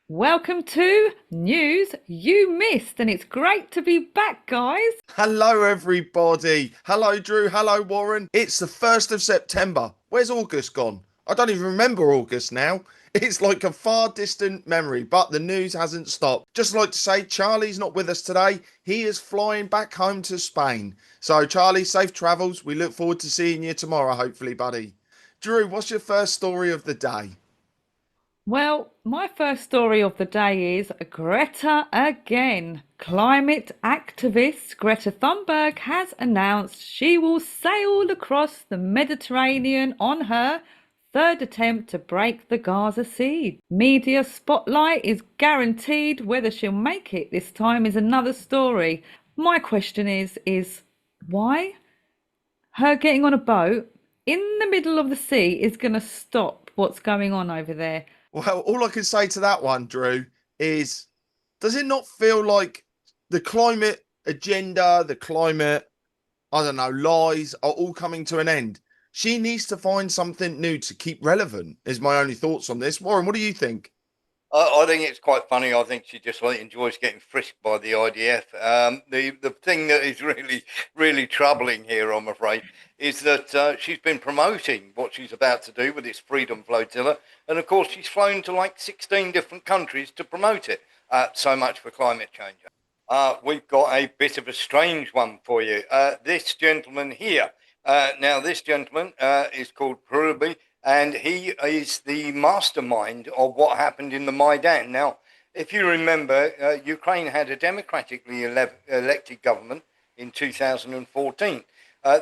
Welcome to News You Missed, and it's great to be back, guys. Hello, everybody. Hello, Drew. Hello, Warren. It's the 1st of September. Where's August gone? I don't even remember August now. It's like a far distant memory, but the news hasn't stopped. Just like to say, Charlie's not with us today. He is flying back home to Spain. So, Charlie, safe travels. We look forward to seeing you tomorrow, hopefully, buddy. Drew, what's your first story of the day? Well, my first story of the day is Greta again. Climate activist Greta Thunberg has announced she will sail across the Mediterranean on her third attempt to break the Gaza siege. Media spotlight is guaranteed. Whether she'll make it this time is another story. My question is why? Her getting on a boat in the middle of the sea is going to stop what's going on over there. Well, all I can say to that one, Drew, is does it not feel like the climate agenda, the climate, I don't know, lies are all coming to an end? She needs to find something new to keep relevant, is my only thoughts on this. Warren, what do you think? I think it's quite funny. I think she just enjoys getting frisked by the IDF. The thing that is really troubling here, I'm afraid, is that she's been promoting what she's about to do with this Freedom Flotilla, and of course she's flown to like 16 different countries to promote it. So much for climate change. We've got a bit of a strange one for you. This gentleman here. Now, this gentleman is called Brooker, and he is the mastermind of what happened in the Maidan. Now, if you remember, Ukraine had a democratically elected government in 2014.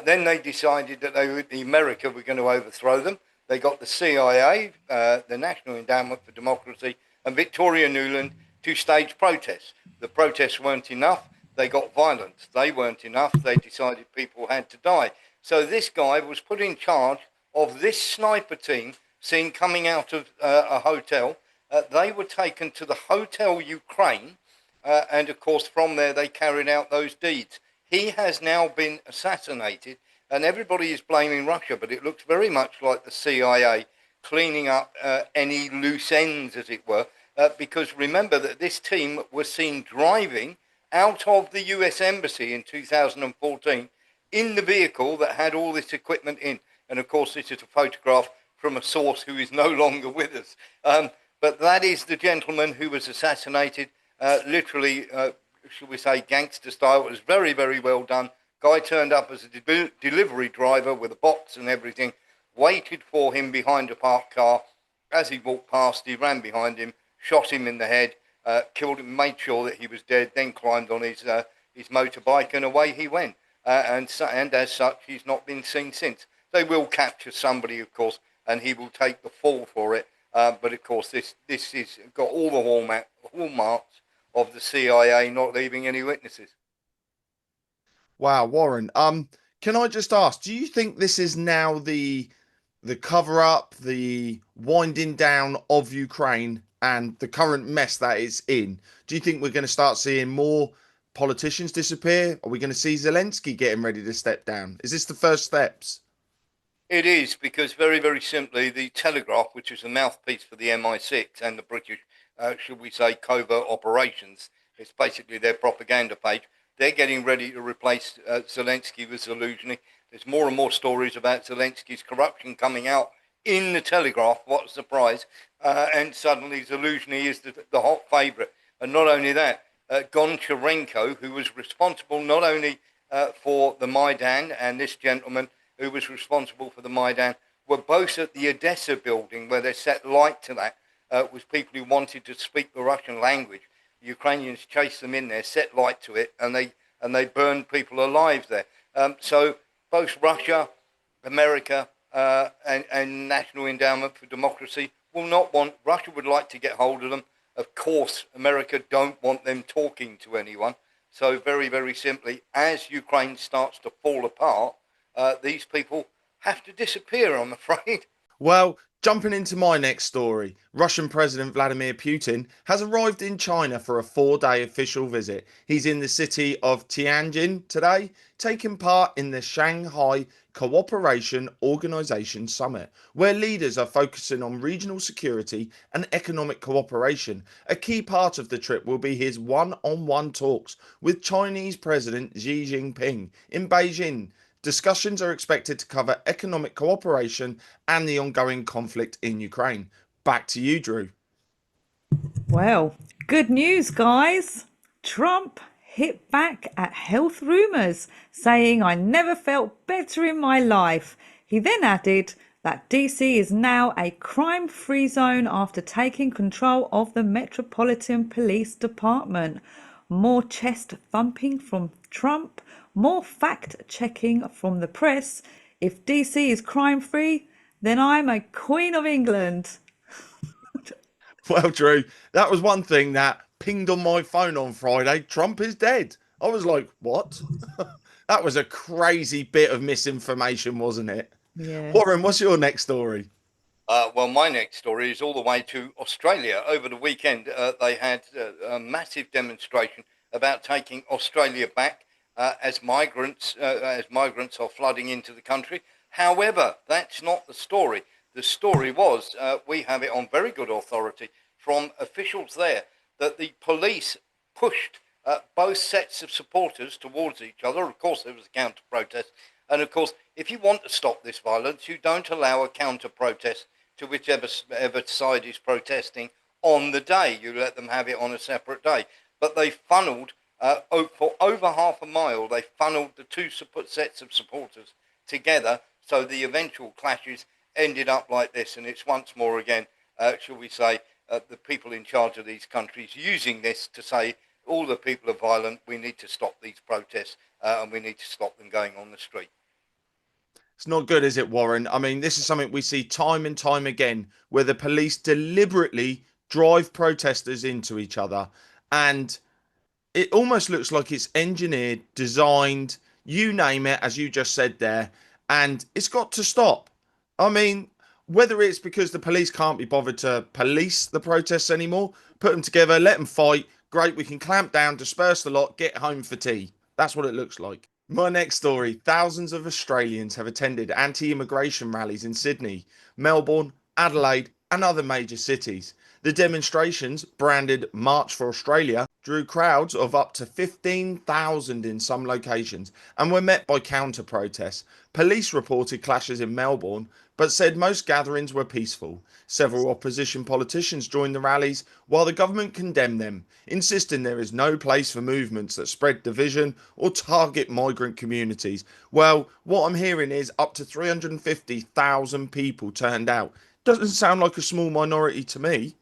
Then they decided that America were going to overthrow them. They got the CIA, the National Endowment for Democracy, and Victoria Nuland to stage protests. The protests weren't enough. They got violent. They weren't enough. They decided people had to die. So this guy was put in charge of this sniper team seen coming out of a hotel. They were taken to the Hotel Ukraine, and of course from there they carried out those deeds. He has now been assassinated, and everybody is blaming Russia, but it looks very much like the CIA cleaning up any loose ends, as it were, because remember that this team was seen driving out of the US Embassy in 2014 in the vehicle that had all this equipment in. And of course, this is a photograph from a source who is no longer with us. But that is the gentleman who was assassinated, literally, should we say, gangster style. It was very well done. Guy turned up as a delivery driver with a box and everything, waited for him behind a parked car. As he walked past, he ran behind him, shot him in the head, killed him, made sure that he was dead, then climbed on his motorbike, and away he went. And as such, he's not been seen since. They will capture somebody, of course, and he will take the fall for it. But of course, this is got all the hallmarks of the CIA not leaving any witnesses. Wow, Warren. Can I just ask, do you think this is now the cover up, the winding down of Ukraine and the current mess that it's in? Do you think we're going to start seeing more politicians disappear? Are we going to see Zelensky getting ready to step down? Is this the first steps? It is because very simply, the Telegraph, which is the mouthpiece for the MI6 and the British, should we say, covert operations, it's basically their propaganda page. They're getting ready to replace Zelensky with Zelensky. There's more and more stories about Zelensky's corruption coming out in the Telegraph. What a surprise! And suddenly Zelensky is the hot favourite. And not only that, Goncharenko, who was responsible not only for the Maidan, and this gentleman who was responsible for the Maidan, were both at the Odessa building where they set light to that, with people who wanted to speak the Russian language. The Ukrainians chased them in there, set light to it, and they burned people alive there. So both Russia, America, and National Endowment for Democracy will not want. Russia would like to get hold of them. Of course, America don't want them talking to anyone. So very simply, as Ukraine starts to fall apart, these people have to disappear, I'm afraid. Well, jumping into my next story, Russian President Vladimir Putin has arrived in China for a 4-day official visit. He's in the city of Tianjin today, taking part in the Shanghai Cooperation Organization Summit, where leaders are focusing on regional security and economic cooperation. A key part of the trip will be his one-on-one talks with Chinese President Xi Jinping in Beijing. Discussions are expected to cover economic cooperation and the ongoing conflict in Ukraine. Back to you, Drew. Well, good news, guys. Trump hit back at health rumours, saying, "I never felt better in my life." He then added that DC is now a crime free zone after taking control of the Metropolitan Police Department. More chest thumping from Trump, more fact checking from the press. If DC is crime free, then I'm a Queen of England. Well, Drew, that was one thing that pinged on my phone on Friday. Trump is dead. I was like, what? That was a crazy bit of misinformation, wasn't it? Yes. Warren, what's your next story? Well, my next story is all the way to Australia. Over the weekend, they had a massive demonstration about taking Australia back as migrants are flooding into the country. However, that's not the story. The story was we have it on very good authority from officials there that the police pushed both sets of supporters towards each other. Of course, there was a counter protest. And of course, if you want to stop this violence, you don't allow a counter protest to whichever side is protesting on the day. You let them have it on a separate day. But they funneled, for over half a mile, they funneled the two sets of supporters together. So the eventual clashes ended up like this. And it's once more again, shall we say, the people in charge of these countries using this to say, all the people are violent, we need to stop these protests and we need to stop them going on the street. It's not good, is it, Warren? I mean, this is something we see time and time again where the police deliberately drive protesters into each other. And it almost looks like it's engineered, designed, you name it, as you just said there. And it's got to stop. I mean, whether it's because the police can't be bothered to police the protests anymore, put them together, let them fight. Great, we can clamp down, disperse the lot, get home for tea. That's what it looks like. My next story, thousands of Australians have attended anti-immigration rallies in Sydney, Melbourne, Adelaide and other major cities. The demonstrations, branded March for Australia, drew crowds of up to 15,000 in some locations and were met by counter-protests. Police reported clashes in Melbourne, but said most gatherings were peaceful. Several opposition politicians joined the rallies, while the government condemned them, insisting there is no place for movements that spread division or target migrant communities. Well, what I'm hearing is up to 350,000 people turned out. Doesn't sound like a small minority to me.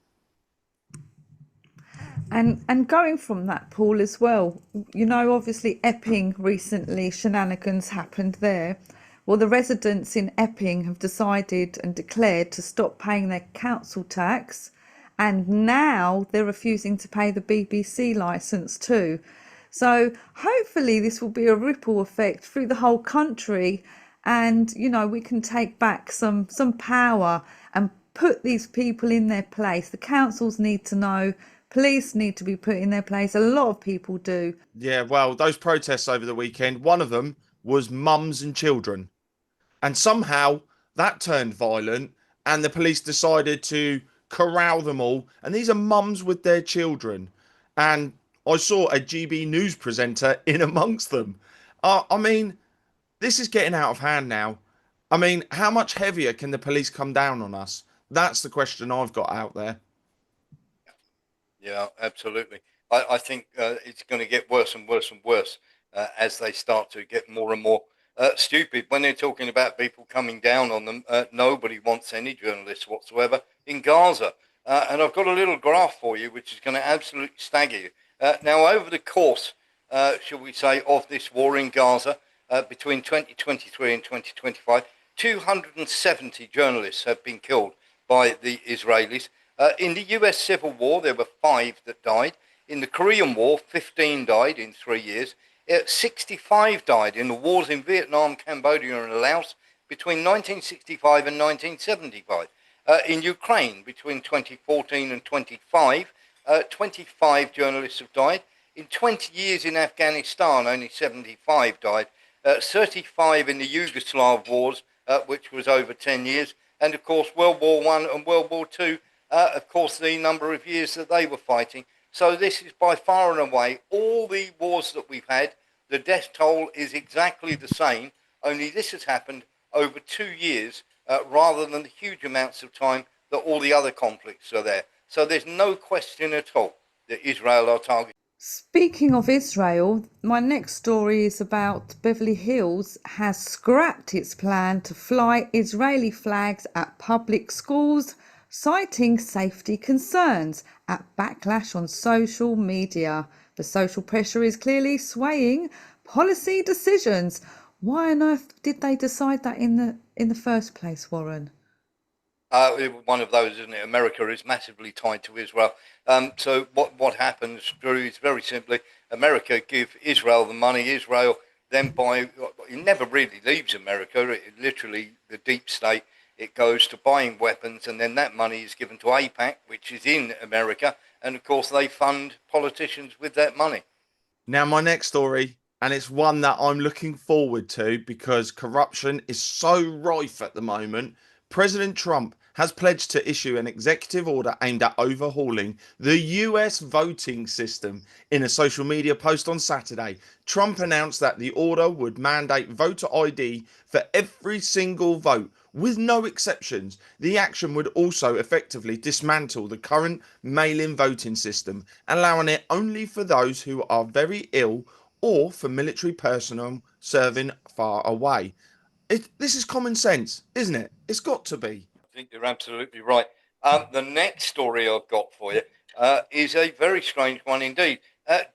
And going from that, Paul, as well, you know, obviously Epping recently, shenanigans happened there. Well, the residents in Epping have decided and declared to stop paying their council tax, and now they're refusing to pay the BBC licence too. So hopefully this will be a ripple effect through the whole country, and you know, we can take back some power and put these people in their place. The councils need to know, police need to be put in their place. A lot of people do. Yeah, well, those protests over the weekend, one of them was mums and children. And somehow that turned violent, and the police decided to corral them all. And these are mums with their children. And I saw a GB News presenter in amongst them. I mean, this is getting out of hand now. I mean, how much heavier can the police come down on us? That's the question I've got out there. Yeah, absolutely. I think it's going to get worse and worse and worse as they start to get more and more stupid. When they're talking about people coming down on them, nobody wants any journalists whatsoever in Gaza. And I've got a little graph for you, which is going to absolutely stagger you. Now, over the course, shall we say, of this war in Gaza, between 2023 and 2025, 270 journalists have been killed by the Israelis. In the US Civil War, there were 5 that died. In the Korean War, 15 died in 3 years. 65 died in the wars in Vietnam, Cambodia and Laos between 1965 and 1975. In Ukraine, between 2014 and 25 journalists have died. In 20 years in Afghanistan, only 75 died. 35 in the Yugoslav wars, which was over 10 years, and of course World War One and World War Two, of course the number of years that they were fighting. So this is by far and away all the wars that we've had. The death toll is exactly the same, only this has happened over 2 years rather than the huge amounts of time that all the other conflicts are there. So there's no question at all that Israel are targeted. Speaking of Israel, my next story is about Beverly Hills has scrapped its plan to fly Israeli flags at public schools, citing safety concerns at backlash on social media. The social pressure is clearly swaying policy decisions. Why on earth did they decide that in the first place, Warren? One of those, isn't it? America is massively tied to Israel. So what happens, Drew, is very simply America give Israel the money. Israel then buy. It never really leaves America. It literally, the deep state, it goes to buying weapons, and then that money is given to AIPAC, which is in America, and of course they fund politicians with that money. Now, my next story, and it's one that I'm looking forward to because corruption is so rife at the moment. President Trump has pledged to issue an executive order aimed at overhauling the US voting system. In a social media post on Saturday, Trump announced that the order would mandate voter ID for every single vote, with no exceptions. The action would also effectively dismantle the current mail-in voting system, allowing it only for those who are very ill or for military personnel serving far away. This is common sense, isn't it? It's got to be. I think you're absolutely right. The next story I've got for you is a very strange one indeed.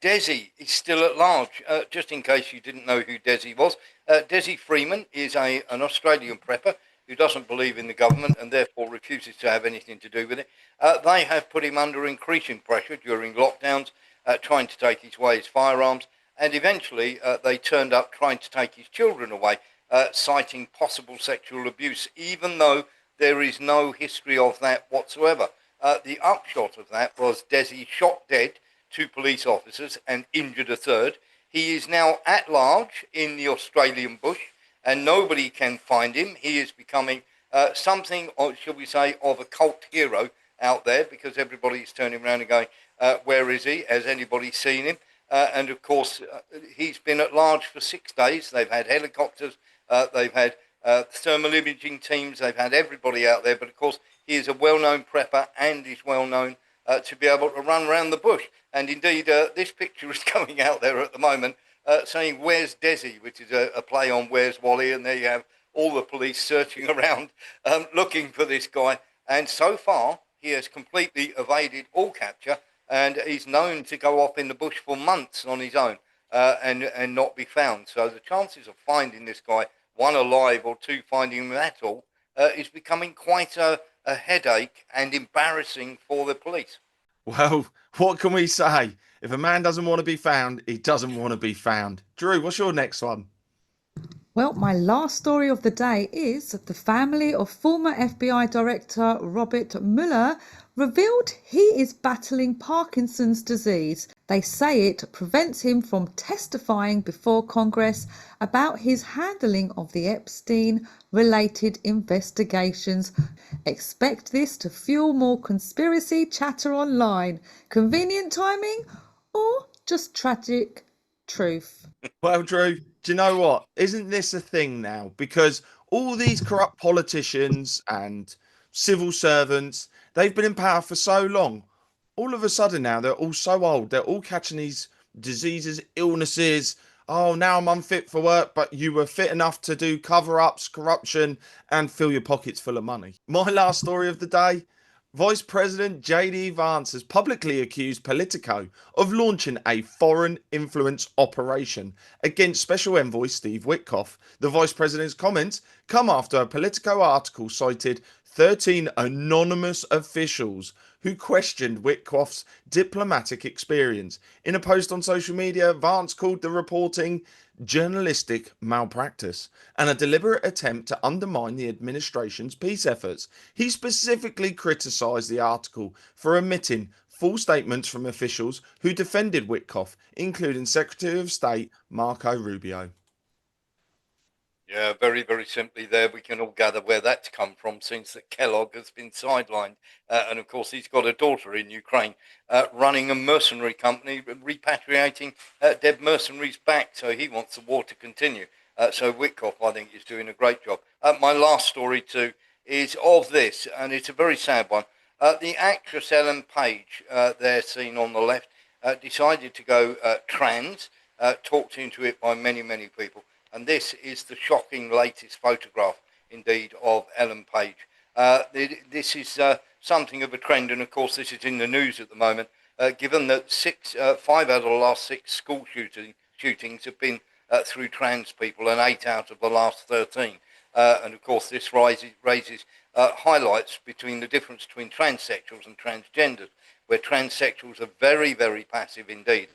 Desi is still at large. Just in case you didn't know who Desi was, Desi Freeman is an Australian prepper who doesn't believe in the government and therefore refuses to have anything to do with it. They have put him under increasing pressure during lockdowns, trying to take away his firearms, and eventually they turned up trying to take his children away, citing possible sexual abuse, even though there is no history of that whatsoever. The upshot of that was Desi shot dead two police officers and injured a third. He is now at large in the Australian bush and nobody can find him. He is becoming something, or shall we say, of a cult hero out there because everybody's turning around and going, where is he? Has anybody seen him? And of course, he's been at large for 6 days. They've had helicopters, they've had thermal imaging teams, they've had everybody out there, but of course he is a well-known prepper and is well-known to be able to run around the bush. And indeed, this picture is going out there at the moment saying, where's Desi, which is a play on where's Wally, and there you have all the police searching around looking for this guy. And so far, he has completely evaded all capture, and he's known to go off in the bush for months on his own and not be found. So the chances of finding this guy, one alive or two finding him at all, is becoming quite a headache and embarrassing for the police. Well, what can we say? If a man doesn't want to be found, he doesn't want to be found. Drew, what's your next one? Well, my last story of the day is the family of former FBI Director Robert Mueller revealed he is battling Parkinson's disease. They say it prevents him from testifying before Congress about his handling of the Epstein-related investigations. Expect this to fuel more conspiracy chatter online. Convenient timing or just tragic truth? Well, Drew, do you know what? Isn't this a thing now? Because all these corrupt politicians and civil servants, they've been in power for so long. All of a sudden now, they're all so old. They're all catching these diseases, illnesses. Oh, now I'm unfit for work, but you were fit enough to do cover-ups, corruption, and fill your pockets full of money. My last story of the day. Vice President JD Vance has publicly accused Politico of launching a foreign influence operation against Special Envoy Steve Witkoff. The Vice President's comments come after a Politico article cited 13 anonymous officials who questioned Witkoff's diplomatic experience. In a post on social media, Vance called the reporting journalistic malpractice and a deliberate attempt to undermine the administration's peace efforts. He specifically criticised the article for omitting full statements from officials who defended Witkoff, including Secretary of State Marco Rubio. Yeah, very, very simply there, we can all gather where that's come from since that Kellogg has been sidelined. And of course, he's got a daughter in Ukraine running a mercenary company, repatriating dead mercenaries back. So he wants the war to continue. So Witkoff, I think, is doing a great job. My last story, too, is of this, and it's a very sad one. The actress Ellen Page, there seen on the left, decided to go trans, talked into it by many, many people. And this is the shocking latest photograph, indeed, of Ellen Page. This is something of a trend, and of course, this is in the news at the moment, given that 5 out of the last 6 school shootings have been through trans people, and 8 out of the last 13. And of course, this raises highlights between the difference between transsexuals and transgenders, where transsexuals are very, very passive indeed.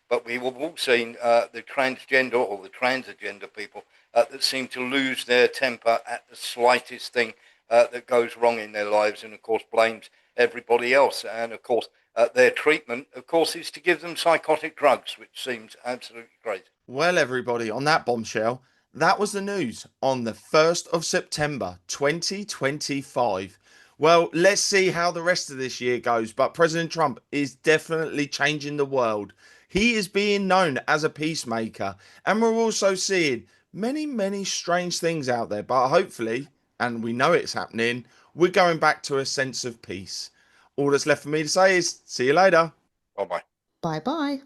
But we have all seen the transgender or the transgender people that seem to lose their temper at the slightest thing that goes wrong in their lives, and of course blames everybody else. And of course their treatment, of course, is to give them psychotic drugs, which seems absolutely crazy. Well, everybody, on that bombshell, that was the news on the 1st of September 2025. Well, let's see how the rest of this year goes, but President Trump is definitely changing the world. He is being known as a peacemaker, and we're also seeing many, many strange things out there, but hopefully, and we know it's happening, we're going back to a sense of peace. All that's left for me to say is see you later. Bye bye. Bye bye.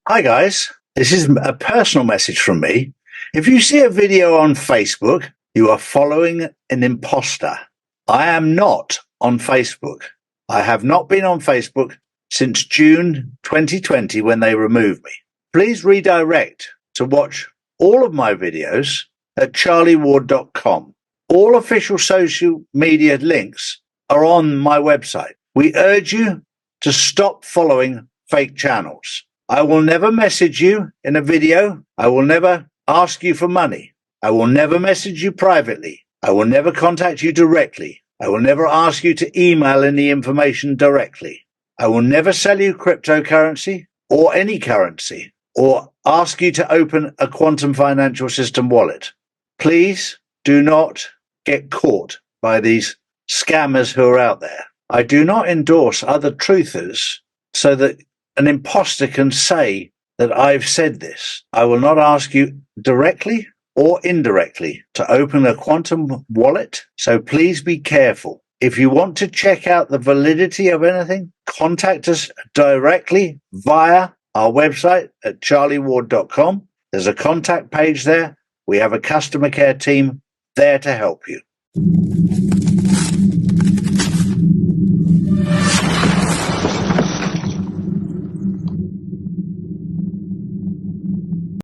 Hi guys, this is a personal message from me. If you see a video on Facebook, you are following an imposter. I am not on Facebook. I have not been on Facebook since June 2020 when they removed me. Please redirect to watch all of my videos at charlieward.com. All official social media links are on my website. We urge you to stop following fake channels. I will never message you in a video. I will never ask you for money. I will never message you privately. I will never contact you directly. I will never ask you to email any information directly. I will never sell you cryptocurrency or any currency or ask you to open a quantum financial system wallet. Please do not get caught by these scammers who are out there. I do not endorse other truthers so that an imposter can say that I've said this. I will not ask you directly or indirectly to open a quantum wallet, so please be careful. If you want to check out the validity of anything, contact us directly via our website at charlieward.com. There's a contact page there. We have a customer care team there to help you.